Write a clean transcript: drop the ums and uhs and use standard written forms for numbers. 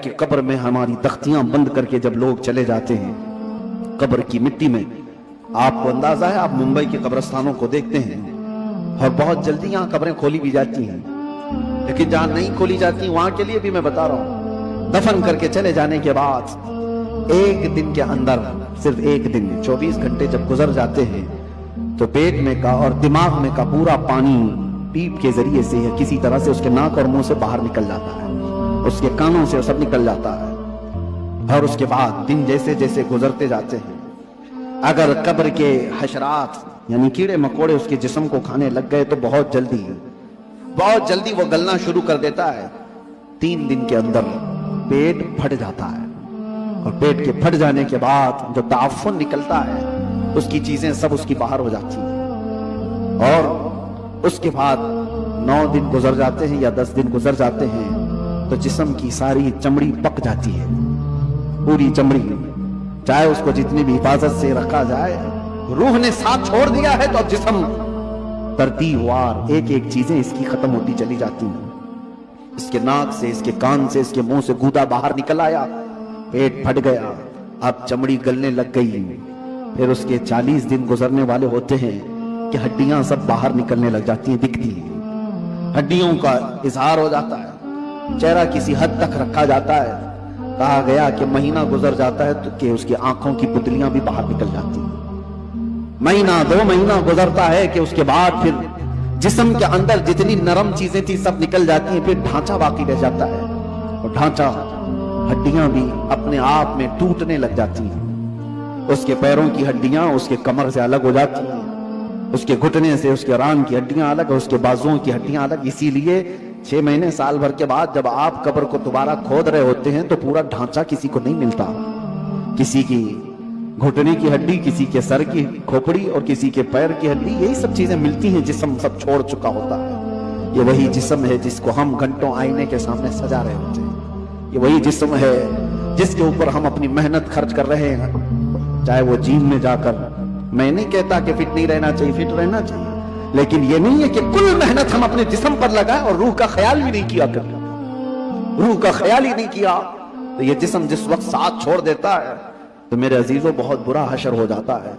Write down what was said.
कि कब्र में हमारी तख्तियां बंद करके जब लोग चले जाते हैं कब्र की मिट्टी में, आपको अंदाजा है, आप मुंबई के कब्रिस्तानों को देखते हैं और बहुत जल्दी यहाँ कब्रें खोली भी जाती हैं, लेकिन जहां नहीं खोली जाती वहां के लिए भी मैं बता रहा हूं, दफन करके चले जाने के बाद एक दिन के अंदर, सिर्फ एक दिन में 24 घंटे जब गुजर जाते हैं तो पेट में का और दिमाग में का पूरा पानी पीप के जरिए से या किसी तरह से उसके नाक और मुंह से बाहर निकल जाता है, उसके कानों से सब निकल जाता है। और उसके बाद दिन जैसे जैसे गुजरते जाते हैं, अगर कब्र के हशरात यानी कीड़े मकोड़े उसके जिस्म को खाने लग गए तो बहुत जल्दी वो गलना शुरू कर देता है। 3 दिन के अंदर पेट फट जाता है और पेट के फट जाने के बाद जो ताफुन निकलता है उसकी चीजें सब उसकी बाहर हो जाती हैं। और उसके बाद 9 दिन गुजर जाते हैं या 10 दिन गुजर जाते हैं तो जिस्म की सारी चमड़ी पक जाती है, पूरी चमड़ी, चाहे उसको जितनी भी हिफाजत से रखा जाए, रूह ने साथ छोड़ दिया है तो अब जिस्म तरतीबवार एक एक चीजें इसकी खत्म होती चली जाती हैं। इसके नाक से, इसके कान से, इसके मुंह से गूदा बाहर निकल आया, पेट फट गया, अब चमड़ी गलने लग गई। फिर उसके 40 दिन गुजरने वाले होते हैं कि हड्डियां सब बाहर निकलने लग जाती हैं, दिखती हैं, हड्डियों का इजहार हो जाता है, चेहरा किसी हद तक रखा जाता है। कहा गया कि महीना गुजर जाता है तो कि उसकी आंखों की पुतलियां भी बाहर निकल जाती हैं। महीना 2 महीना गुजरता है कि उसके बाद फिर जिस्म के अंदर जितनी नरम चीजें थी सब निकल जाती हैं, फिर ढांचा बाकी रह जाता है और ढांचा, हड्डियां भी अपने आप में टूटने लग जाती हैं। उसके पैरों की हड्डियां उसके कमर से अलग हो जाती हैं, उसके घुटने से उसके रान की हड्डियां अलग, उसके बाजुओं की हड्डियां अलग। इसीलिए 6 महीने साल भर के बाद जब आप कब्र को दोबारा खोद रहे होते हैं तो पूरा ढांचा किसी को नहीं मिलता, किसी की घुटने की हड्डी, किसी के सर की खोपड़ी और किसी के पैर की हड्डी, यही सब चीजें मिलती हैं। जिस्म सब छोड़ चुका होता है। ये वही जिस्म है जिसको हम घंटों आईने के सामने सजा रहे होते हैं। ये वही जिस्म है जिसके ऊपर हम अपनी मेहनत खर्च कर रहे हैं, चाहे वो जिम में जाकर। मैं नहीं कहता कि फिट नहीं रहना चाहिए, फिट रहना चाहिए, लेकिन ये नहीं है कि कुल मेहनत हम अपने जिस्म पर लगाएं और रूह का ख्याल भी नहीं किया कर, रूह का ख्याल ही नहीं किया तो ये जिस्म जिस वक्त साथ छोड़ देता है तो मेरे अजीजों बहुत बुरा हशर हो जाता है।